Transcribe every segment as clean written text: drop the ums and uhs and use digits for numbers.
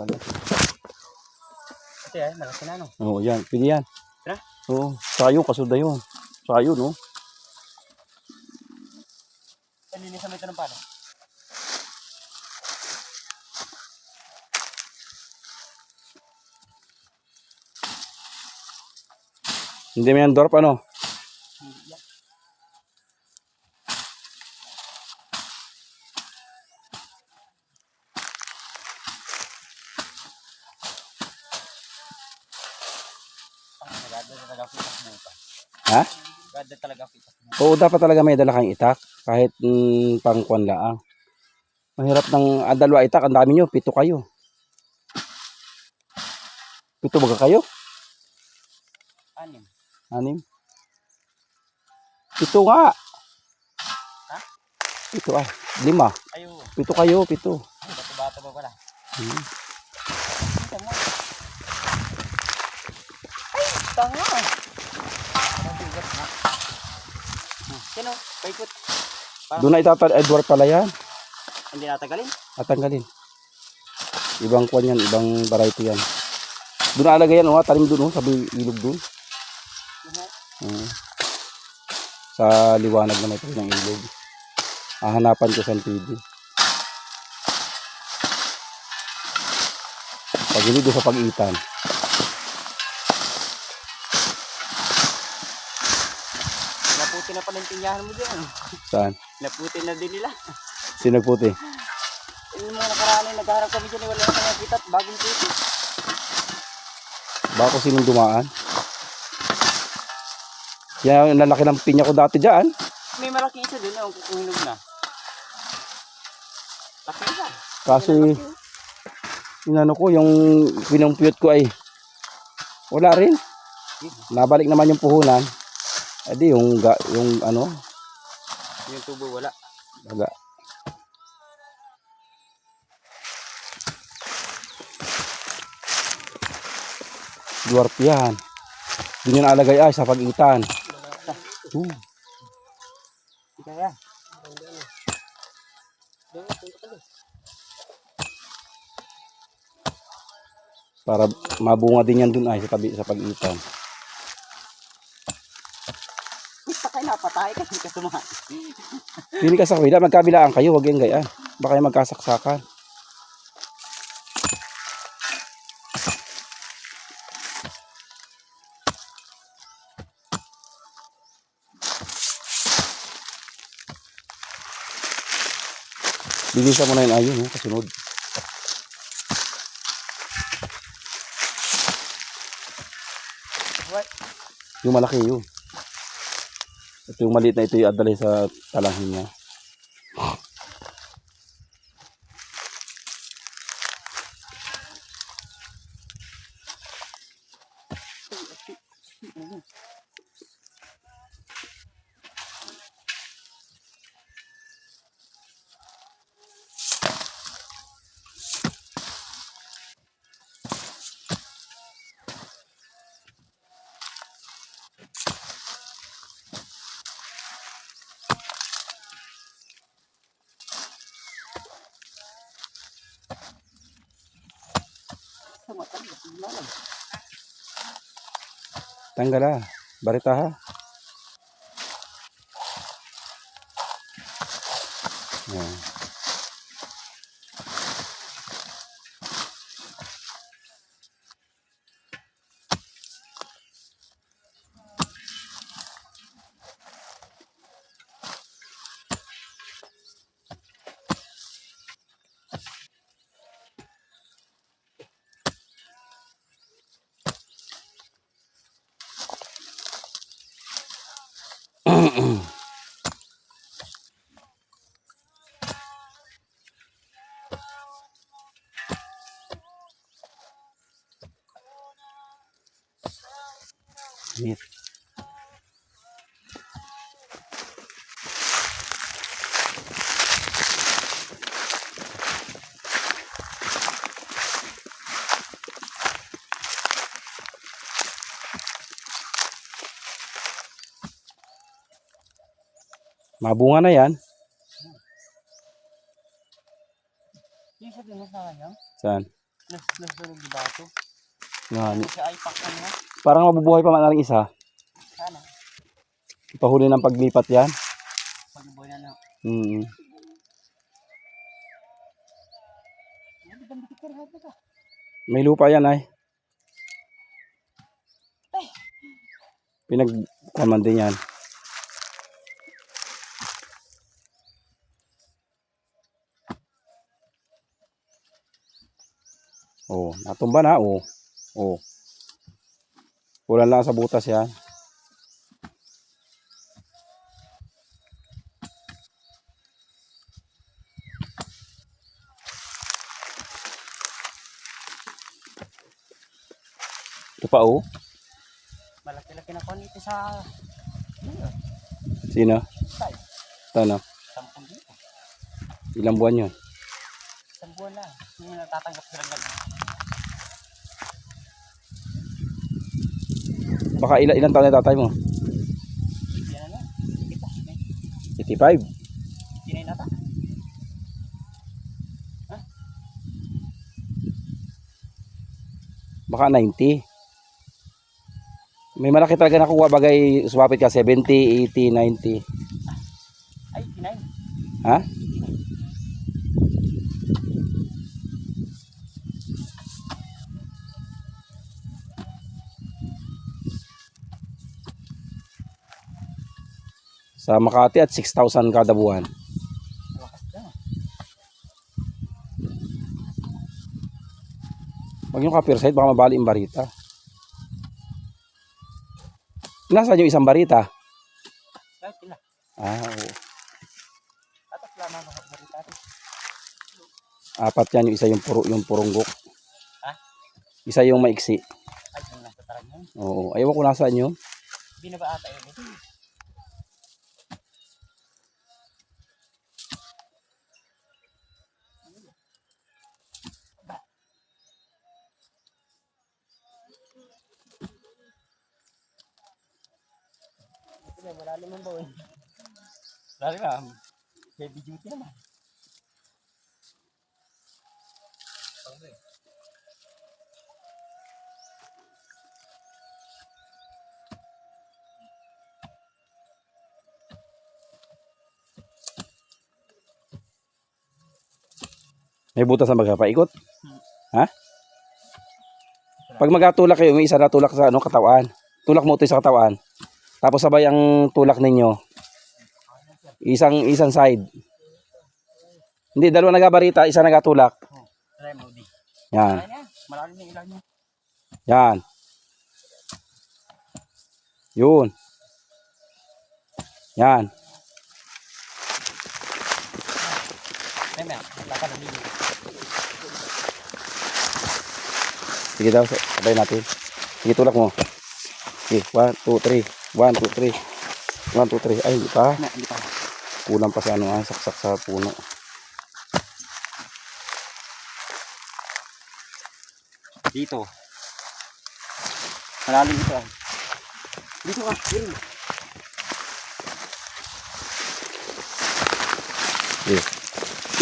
pala. Ito yan, malaki na no. Oo, yan. Pwede yan. Tara. Oo. Sayo, kasunod yun. Sayo, no? Linis naman ito ng pala. Hindi mo yan dwarf, ano? Hindi yan. Ganda talaga pitas buta. Ha? Ganda talaga pitas buta. Oo, dapat talaga may dala kang itak. Kahit pangkuan laang. Mahirap ng dalawa itak. Ang dami nyo. 7 kayo. 7 baga kayo? 6. 6? 7 nga. Ha? 7 ah. 5. Ayo. 7 kayo. 7. Ay, bato-bato ba pala? Ay, tanga. Parang bigat ha. Sino? Paikot. Doon na dwarf pala yan. Hindi natagalin? Tatanggalin. Ibang kuan yan. Ibang variety yan. Doon na alagay yan. Talim doon. Sabi ilog doon. Sa liwanag na may talim ng ilog. Hahanapan ko saan pwede. Pag hindi doon sa pag-itan. Naputi na pala yung tinyahan mo dyan. Saan? Naputi na din nila. Sino nagputi? Yung mga nakaraan naghaharap kami dyan. Wala na kami nakita. Bagong puti. Baka sinong dumaan? Yan ang lalaki ng pinya ko dati dyan. May malaki isa dun. Ang kukuhinog na. Laki isa. Kasi inano ko yung pinumpuyot ko ay wala rin. Nabalik naman yung puhunan. Edi yung ano? Yung tubo wala. Wala. Dwarf yan. Doon yung alagay ay sa pag-itan. Kaya. Para mabunga din yan doon ay sa tabi sa pag-itan. Basta kayo napatay kasi kasumahan. Hindi ka sa kabila, magkabilaan kayo, huwag yung gayaan. Baka yung magkasaksakan. Linisan mo na yun ayun, kasunod. What? Yung malaki yun. Ito yung maliit na ito yung adalay sa talangin niya. Tanggal ah. Barita ha. Yan. Neat. Mabunga na yan. Yung sa dulo sa kanya? Saan? Nasunog di bato. Yan. Siya ay paksan na. Parang mabubuhay pa man ang isa. Sana. Ipahuli ng paglipat yan. Pag-iboy na na. Hmm. May lupa yan ay. Pinagkuhan din yan. Oh, natumba na. Oh. Oh. Kulang lang sa butas yan. Ito pa oh. Malaki-laki na kon ito sa... Sino? Tay. Ito no? 10 dito. Ilang buwan yun? Isang buwan na. Hindi natatanggap sila ganun. Baka ilang taon na tatay mo? Yan na. Kita. 85. Kinay nata. Baka 90. May malaki talaga nakuha bagay sumapit ka 70, 80, 90. Ay, kinay. Ha? Sa Makati at 6,000 kada buwan. Wakas na. Huwag yung kapir side, baka mabali yung barita. Nasaan yung isang barita? Kahit sila. Ah, oo. Atas lamang mga barita rin. Apat yan, yung isa yung puronggok. Ha? Isa yung maiksi. Ay, yung nasa tarang yun. Oo, ayaw ko nasaan yun. Binaba ata yun. Malalim ang bawin. Malalim na. Heavy duty naman. May butas na magpapaikot. Ha? Pag magatulak kayo, may isa na tulak sa katawan. Tulak mo ito sa katawan. Tapos sabay ang tulak ninyo. Isang side. Hindi, dalawa nagabarita, isa nagatulak. Try mo, di. Yan. Malalim yung ilan niya. Yan. Yun. Yan. Ay, may laka na nilo. Sige daw, sabay natin. Sige, tulak mo. Sige, 1, 2, 3. 1, 2, 3. 1, 2, 3. Ay, hindi pa. Hindi pa. Kulang pa sa saksak sa puno. Dito. Malalim ito ah. Dito ka. Yun. Sige.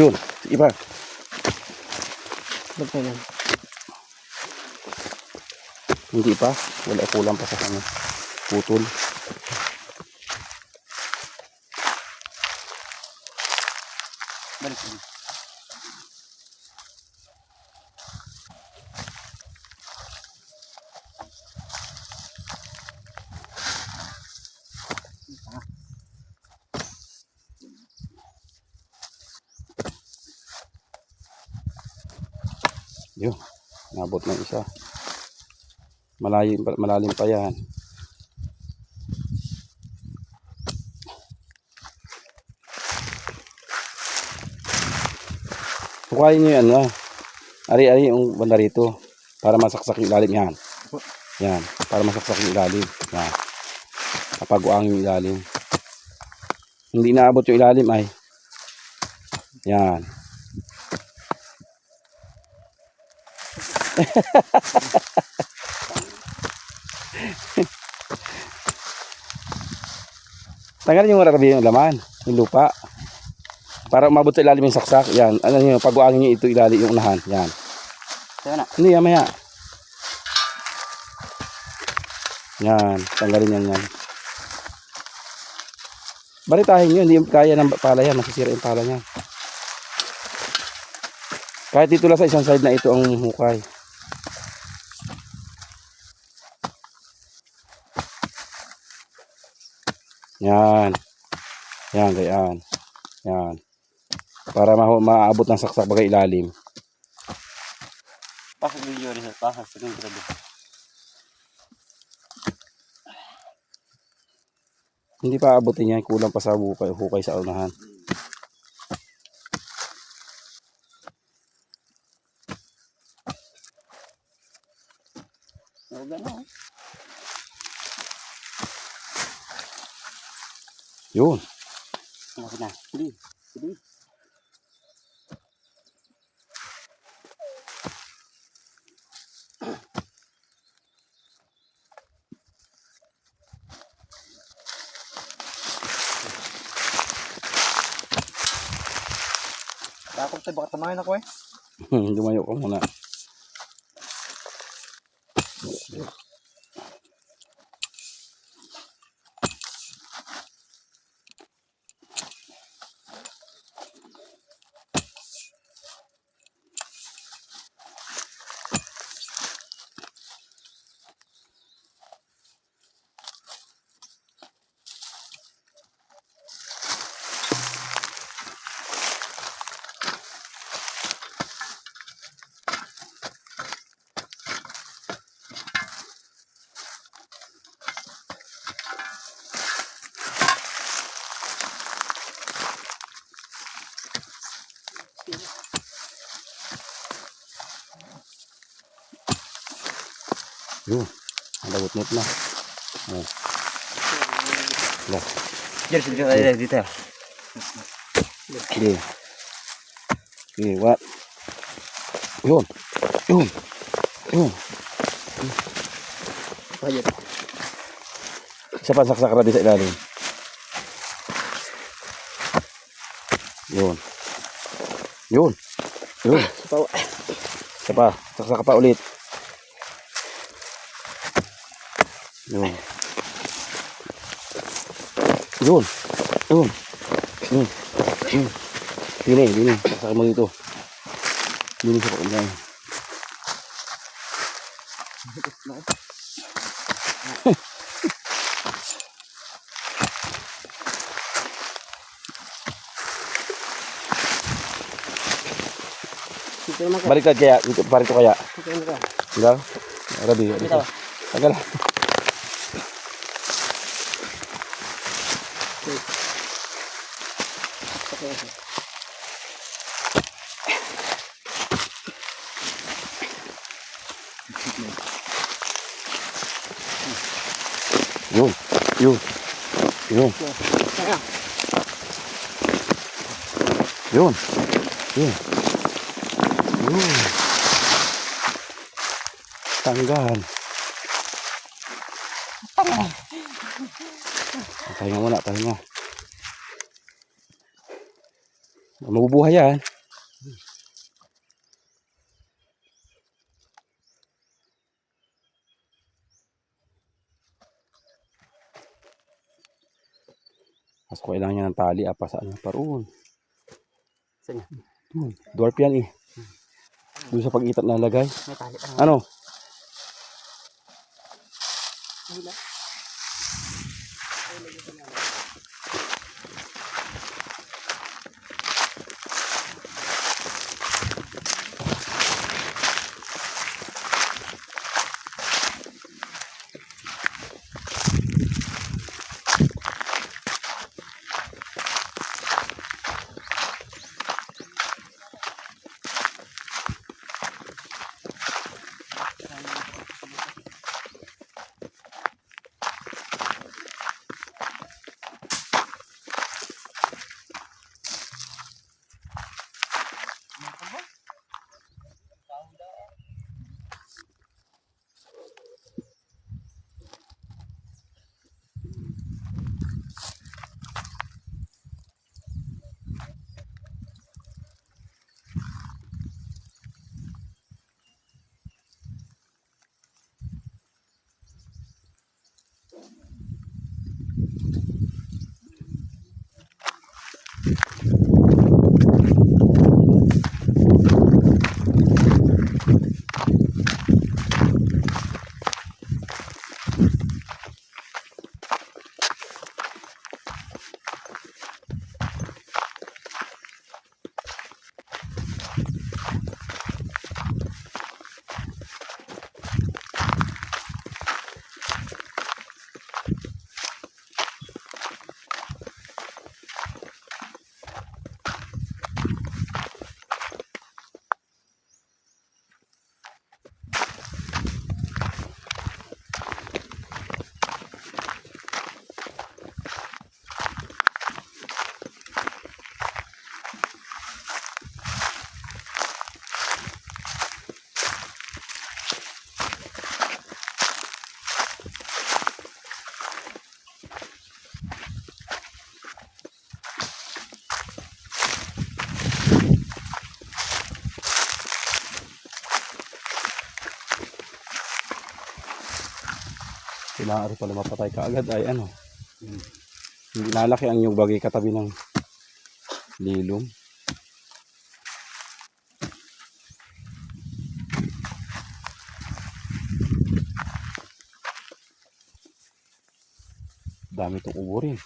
Yun. Sige pa. Ba't yan? Hindi pa. Wala, kulang pa sa kanya. Putol. Balik yun. Yun. Nabot ng isa. Malalim pa yan. Sukayin nyo yan. Ari-ari yung banda rito. Para masaksak yung ilalim. Yan. Yan. Para masaksak yung ilalim. Yan. Kapaguang yung ilalim. Hindi naabot yung ilalim ay. Yan. Tanggalin yung mararabi yung laman, yung lupa. Para umabot sa ilalim yung saksak. Yan. Ano nyo, pag-uangin nyo ito ilalim yung unahan. Yan. Tayo na. Hindi, mamaya. Yan, tanggalin yan. Baritahin nyo, hindi kaya ng pala yan. Masisira yung pala niya. Kahit dito lang sa isang side na ito ang hukay. Yan. Yan, ganyan. Yan. Para maabot ng saksak bagay ilalim. Pasok video rin sa pasok sa grabe. Hindi pa aabotin yan. Kulang pa sa hukay sa unahan. O gano'n. Yun. Malaki na. Hindi. Hindi. Takot tayo, baka tamahin ako eh. Lumayo ka muna. Yun. Nalagot-ngot na. Oh. Lah. Diyan, sige tayo dito. Okay. Okay, what? Yun. Yun. Yun. Ayun. Isa pa saksak na din sa ilalim. Yun. Yun. Yun. Isa pa. Saksak pa ulit. Yun. Yun. Yun. Yun. Yun. Dini. Saksak mo dito. Dini sa pakinggan. Dito naman ka. Baliktad kaya. Parito kaya. Dito naman ka. Diba? Rabi. Dito. Tagal. Yun. Yun. Yun. Yun. Yun. Yun. Tanggal. Tahinga muna, tahinga. Mabubuhay yan. Mas kailangan niya ng tali, apasaan niya paroon. Saan yan? Dwarf yan eh. Doon sa pag-itat na lagay. May tali pa. Ano? Kailangan rin pala mapatay kaagad ay ano. Hindi lalaki ang nyug bagay katabi ng lilom. Dami itong ubo rin.